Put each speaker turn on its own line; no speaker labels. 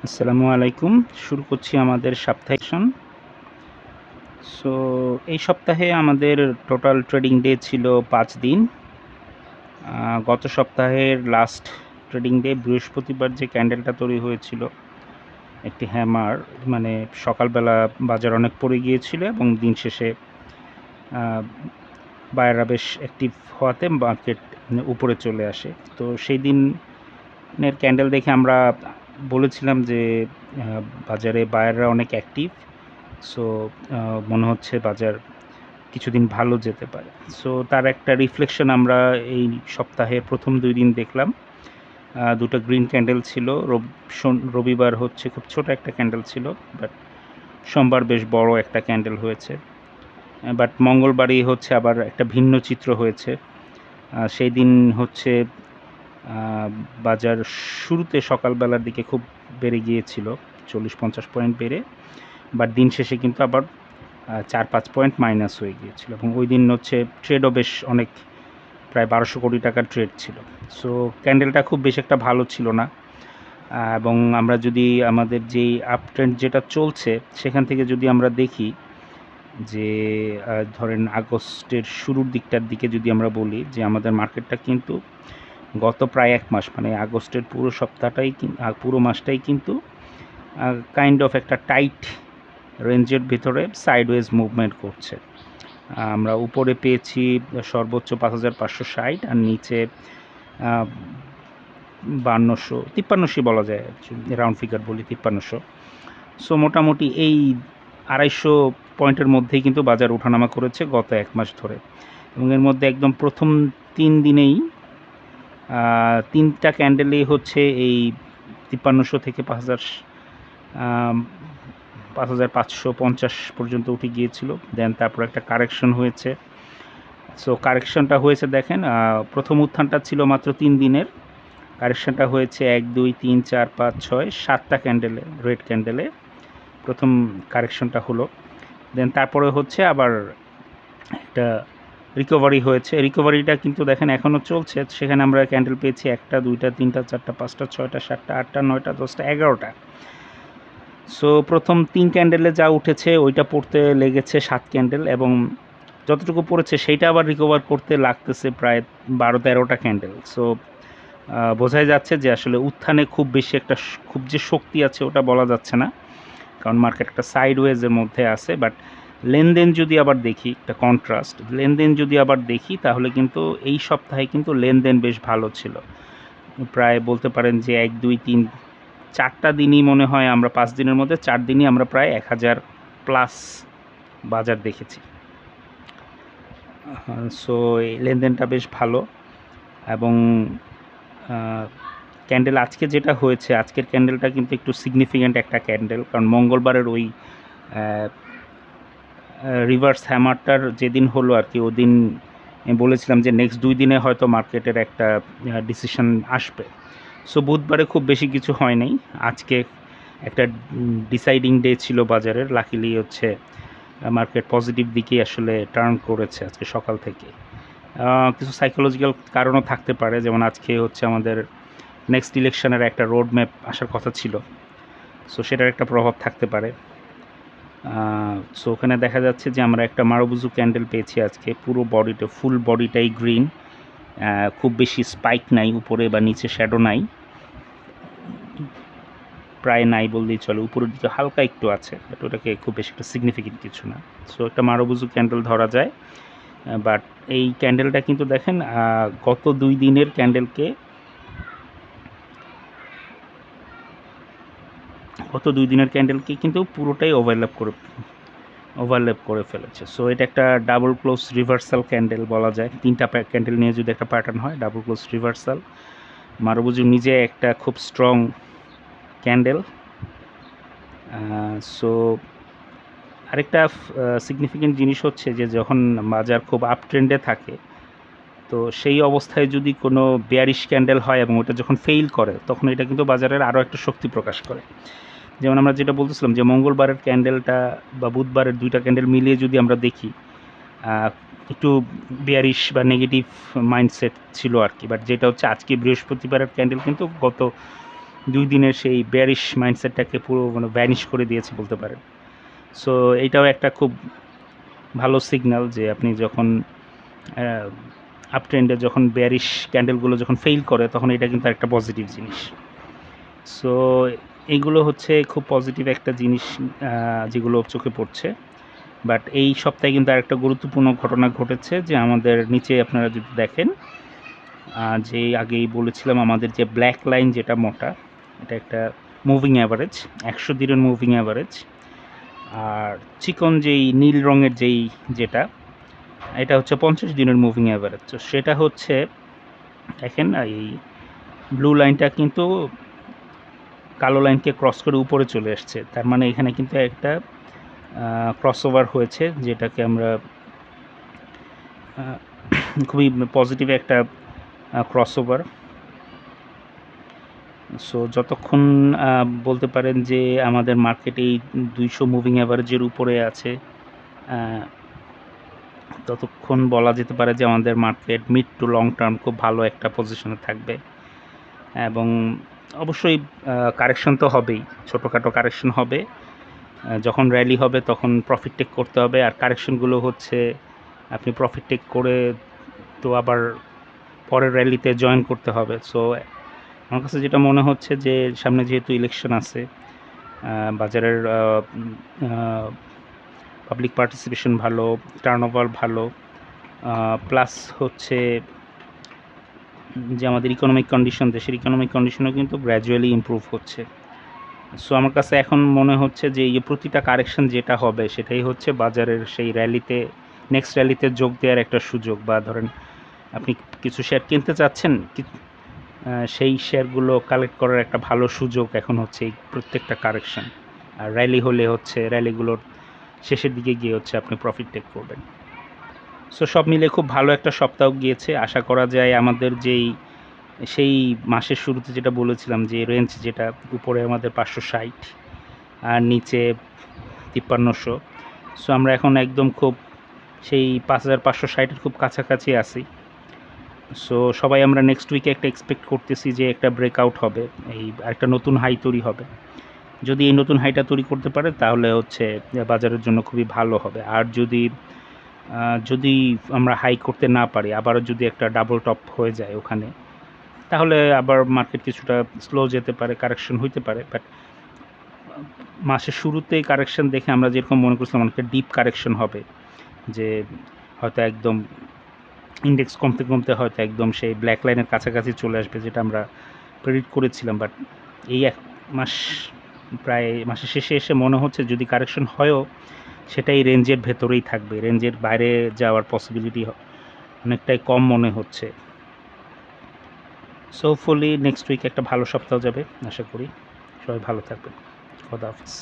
আসসালামু আলাইকুম। শুরু করছি আমাদের সাপ্তাহিক সেশন। সো এই সপ্তাহে আমাদের টোটাল ট্রেডিং ডে ছিল ৫ দিন। গত সপ্তাহের লাস্ট ট্রেডিং ডে বৃহস্পতিবার যে ক্যান্ডেলটা তৈরি হয়েছিল, একটি হ্যামার, মানে সকালবেলা বাজার অনেক পড়ে গিয়েছিল এবং দিন শেষে বায়াররা বেশ অ্যাক্টিভ হওয়াতে মার্কেট উপরে চলে আসে। তো সেই দিনের ক্যান্ডেল দেখে আমরা বলেছিলাম যে বাজারে বায়াররা অনেক অ্যাক্টিভ। সো মনে হচ্ছে বাজার কিছুদিন ভালো যেতে পারে। সো তার একটা রিফ্লেকশন আমরা এই সপ্তাহে প্রথম ২ দিন দেখলাম। দুটো গ্রিন ক্যান্ডেল ছিল। রবিবার হচ্ছে খুব ছোট একটা ক্যান্ডেল ছিল, বাট সোমবার বেশ বড় একটা ক্যান্ডেল হয়েছে। বাট মঙ্গলবারই হচ্ছে আবার একটা ভিন্ন চিত্র হয়েছে। সেই দিন হচ্ছে বাজার শুরুতে সকালবেলার দিকে খুব বেড়ে গিয়েছিল, ৪০-৫০ পয়েন্ট বেড়ে, বাট দিন শেষে কিন্তু আবার ৪-৫ পয়েন্ট মাইনাস হয়ে গিয়েছিল এবং ওই দিন হচ্ছে ট্রেডও বেশ অনেক, প্রায় ১২০০ কোটি টাকার ট্রেড ছিল। সো ক্যান্ডেলটা খুব বেশ একটা ভালো ছিল না। এবং আমরা যদি আমাদের যেই আপ ট্রেন্ড যেটা চলছে সেখান থেকে যদি আমরা দেখি যে ধরেন আগস্টের শুরুর দিকটার দিকে যদি আমরা বলি যে আমাদের মার্কেটটা কিন্তু গত প্রায় ১ মাস, মানে আগস্টের পুরো সপ্তাহটাই পুরো মাসটাই কিন্তু কাইন্ড অফ একটা টাইট রেঞ্জের ভিতরে সাইডওয়েজ মুভমেন্ট করছে। আমরা উপরে পেয়েছি সর্বোচ্চ ৫,৫৬০ আর নিচে ৫,৩৫০ বলা যায়, রাউন্ড ফিগার বলি ৫,৩৫০। সো মোটামুটি এই ২৫০ পয়েন্টের মধ্যেই কিন্তু বাজার ওঠানামা করেছে গত ১ মাস ধরে, এবং এর মধ্যে একদম প্রথম ৩ দিনেই ৩টা ক্যান্ডেলেই হচ্ছে এই ৫,৩৫০ থেকে ৫,৫৫০ পর্যন্ত উঠে গিয়েছিল। দেন তারপর একটা কারেকশন হয়েছে। সো কারেকশনটা হয়েছে দেখেন, প্রথম উত্থানটা ছিল মাত্র ৩ দিনের, কারেকশনটা হয়েছে ১, ২, ৩, ৪, ৫, ৬, ৭টা ক্যান্ডেলে, রেড ক্যান্ডেলে প্রথম কারেকশনটা হলো। দেন তারপরে হচ্ছে আবার একটা রিকভারি হয়েছে। রিকভারিটা কিন্তু দেখেন এখনও চলছে। সেখানে আমরা ক্যান্ডেল পেয়েছি ১টা, ২টা, ৩টা, ৪টা, ৫টা, ৬টা, ৭টা, ৮টা, ৯টা, ১০টা, ১১টা। সো প্রথম ৩ ক্যান্ডেলে যা উঠেছে ওইটা পড়তে লেগেছে ৭ ক্যান্ডেল, এবং যতটুকু পড়েছে সেইটা আবার রিকভার করতে লাগতেছে প্রায় ১২-১৩টা ক্যান্ডেল। সো বোঝাই যাচ্ছে যে আসলে উত্থানে খুব বেশি একটা খুব যে শক্তি আছে ওটা বলা যাচ্ছে না, কারণ মার্কেট একটা সাইডওয়েজের মধ্যে আছে। বাট লেনদেন যদি আবার দেখি, একটা কন্ট্রাস্ট লেনদেন যদি আবার দেখি, তাহলে কিন্তু এই সপ্তাহে কিন্তু লেনদেন বেশ ভালো ছিল। প্রায় বলতে পারেন যে ১, ২, ৩, ৪টা দিনই মনে হয়, আমরা ৫ দিনের মধ্যে ৪ দিনই আমরা প্রায় ১,০০০ প্লাস বাজার দেখেছি। সো এই লেনদেনটা বেশ ভালো। এবং ক্যান্ডেল আজকে যেটা হয়েছে, আজকের ক্যান্ডেলটা কিন্তু একটু সিগনিফিক্যান্ট একটা ক্যান্ডেল, কারণ মঙ্গলবারের ওই রিভার্স হ্যামারটার যেদিন হলো আর কি, ওদিন বলেছিলাম যে নেক্সট ২ দিনে হয়তো মার্কেটের একটা ডিসিশন আসবে। সো বুধবারে খুব বেশি কিছু হয় নাই। আজকে একটা ডিসাইডিং ডে ছিল বাজারের। লাকিলি হচ্ছে মার্কেট পজিটিভ দিকেই আসলে টার্ন করেছে আজকে সকাল থেকে। কিছু সাইকোলজিক্যাল কারণও থাকতে পারে, যেমন আজকে হচ্ছে আমাদের নেক্সট ইলেকশনের একটা রোড ম্যাপ আসার কথা ছিল। সো সেটার একটা প্রভাব থাকতে পারে। সো ওখানে দেখা যাচ্ছে যে আমরা একটা মারুবুজু ক্যান্ডেল পেয়েছি আজকে, পুরো বডিটা, ফুল বডিটাই গ্রিন, খুব বেশি স্পাইক নাই, উপরে বা নিচে শ্যাডো নাই, প্রায় নাই বললেই চলে। উপরের দিকে হালকা একটু আছে, বাট ওটাকে খুব বেশি একটা সিগনিফিকেন্ট কিছু না। সো একটা মারুবুজু ক্যান্ডেল ধরা যায়। বাট এই ক্যান্ডেলটা কিন্তু দেখেন গত ২ দিনের ক্যান্ডেলকে, কিন্তু পুরোটাই ওভারল্যাপ করে ফেলেছে। সো এটা একটা ডাবল ক্লোজ রিভার্সাল ক্যান্ডেল বলা যায়। ৩টা ক্যান্ডেল নিয়ে যদি একটা প্যাটার্ন হয়, ডাবল ক্লোজ রিভার্সাল। মারুবুজু নিজে একটা খুব স্ট্রং ক্যান্ডেল। সো আরেকটা সিগনিফিকেন্ট জিনিস হচ্ছে যে যখন বাজার খুব আপ ট্রেন্ডে থাকে, তো সেই অবস্থায় যদি কোনো বেয়ারিশ ক্যান্ডেল হয় এবং ওটা যখন ফেইল করে, তখন এটা কিন্তু বাজারের আরও একটা শক্তি প্রকাশ করে। যেমন আমরা যেটা বলতেছিলাম যে মঙ্গলবারের ক্যান্ডেলটা বা বুধবারের 2টা ক্যান্ডেল মিলিয়ে যদি আমরা দেখি, একটু বেয়ারিশ বা নেগেটিভ মাইন্ডসেট ছিল আর কি। বাট যেটা হচ্ছে আজকে বৃহস্পতিবারের ক্যান্ডেল কিন্তু গত 2 দিনের সেই বেয়ারিশ মাইন্ডসেটটাকে পুরো মানে ভ্যানিশ করে দিয়েছে বলতে পারেন। সো এইটাও একটা খুব ভালো সিগন্যাল যে আপনি যখন আপ ট্রেন্ডে যখন বেয়ারিশ ক্যান্ডেলগুলো যখন ফেইল করে তখন এটা কিন্তু একটা পজিটিভ জিনিস। সো এইগুলো হচ্ছে খুব পজিটিভ একটা জিনিস যেগুলো চোখে পড়ছে। বাট এই সপ্তাহে কিন্তু আরেকটা গুরুত্বপূর্ণ ঘটনা ঘটেছে যে আমাদের নিচে আপনারা যদি দেখেন যে আগেই বলেছিলাম আমাদের যে ব্ল্যাক লাইন যেটা মোটা, এটা একটা মুভিং অ্যাভারেজ, 100 দিনের মুভিং অ্যাভারেজ। আর চিকন যেই নীল রঙের যেটা এটা হচ্ছে 50 দিনের মুভিং অ্যাভারেজ। তো সেটা হচ্ছে দেখেন এই ব্লু লাইনটা কিন্তু কালো লাইনকে ক্রস করে উপরে চলে আসছে, তার মানে এখানে কিন্তু একটা ক্রসওভার হয়েছে, যেটাকে আমরা খুবই পজিটিভ একটা ক্রসওভার। সো যতক্ষণ বলতে পারেন যে আমাদের মার্কেট এই 200 মুভিং অ্যাভারেজের উপরে আছে, ততক্ষণ বলা যেতে পারে যে আমাদের market mid to long term খুব ভালো একটা পজিশনে থাকবে। এবং অবশ্যই কারেকশন তো হবেই, ছোটোখাটো কারেকশন হবে। যখন র্যালি হবে তখন প্রফিট টেক করতে হবে, আর কারেকশনগুলো হচ্ছে আপনি প্রফিট টেক করে তো আবার পরের র্যালিতে জয়েন করতে হবে। সো আমার কাছে যেটা মনে হচ্ছে যে সামনে যেহেতু ইলেকশন আছে, বাজারের পাবলিক পার্টিসিপেশন ভালো, টার্নওভার ভালো, প্লাস হচ্ছে যে আমাদের ইকোনমিক কন্ডিশন, দেশের ইকোনমিক কন্ডিশনও কিন্তু গ্র্যাজুয়ালি ইমপ্রুভ হচ্ছে। সো আমার কাছে এখন মনে হচ্ছে যে এই প্রতিটা কারেকশন যেটা হবে সেটাই হচ্ছে বাজারের সেই র্যালিতে, নেক্সট র্যালিতে যোগ দেওয়ার একটা সুযোগ। বা ধরেন আপনি কিছু শেয়ার কিনতে চাচ্ছেন, সেই শেয়ারগুলো কালেক্ট করার একটা ভালো সুযোগ এখন হচ্ছে এই প্রত্যেকটা কারেকশন। আর র্যালি হলে হচ্ছে র্যালিগুলোর শেষের দিকে গিয়ে হচ্ছে আপনি প্রফিট টেক করবেন। সো সব মিলে খুব ভালো একটা সপ্তাহ গিয়েছে। আশা করা যায় আমাদের সেই মাসের শুরুতে যেটা বলেছিলাম যে রেঞ্জ, যেটা উপরে আমাদের 560 আর নিচে 5300, সো আমরা এখন একদম খুব সেই 5560-এর খুব কাছাকাছি আছি। সো সবাই আমরা নেক্সট উইকে একটা এক্সপেক্ট করতেছি যে একটা ব্রেকআউট হবে, এই একটা নতুন হাই তৈরি হবে। যদি এই নতুন হাইটা তৈরি করতে পারে তাহলে হচ্ছে বাজারের জন্য খুবই ভালো হবে। আর যদি আমরা হাই করতে না পারি, আবারও যদি একটা ডাবল টপ হয়ে যায় ওখানে, তাহলে আবার মার্কেট কিছুটা স্লো যেতে পারে, কারেকশন হইতে পারে। বাট মাসের শুরুতেই কারেকশন দেখে আমরা যেরকম মনে করছিলাম অনেকটা ডিপ কারেকশন হবে, যে হয়তো একদম ইন্ডেক্স কমতে কমতে হয়তো একদম সেই ব্ল্যাক লাইনের কাছাকাছি চলে আসবে, যেটা আমরা প্রেডিক্ট করেছিলাম। বাট এই এক মাস, প্রায় মাসের শেষে এসে মনে হচ্ছে যদি কারেকশন হয়ও সেটাই রেঞ্জের ভেতরেই থাকবে, রেঞ্জের বাইরে যাওয়ার পসিবিলিটি অনেকটাই কম মনে হচ্ছে। সো হোপফুলি নেক্সট উইক একটা ভালো সপ্তাহ যাবে আশা করি। সবাই ভালো থাকবেন। খোদা হাফেজ।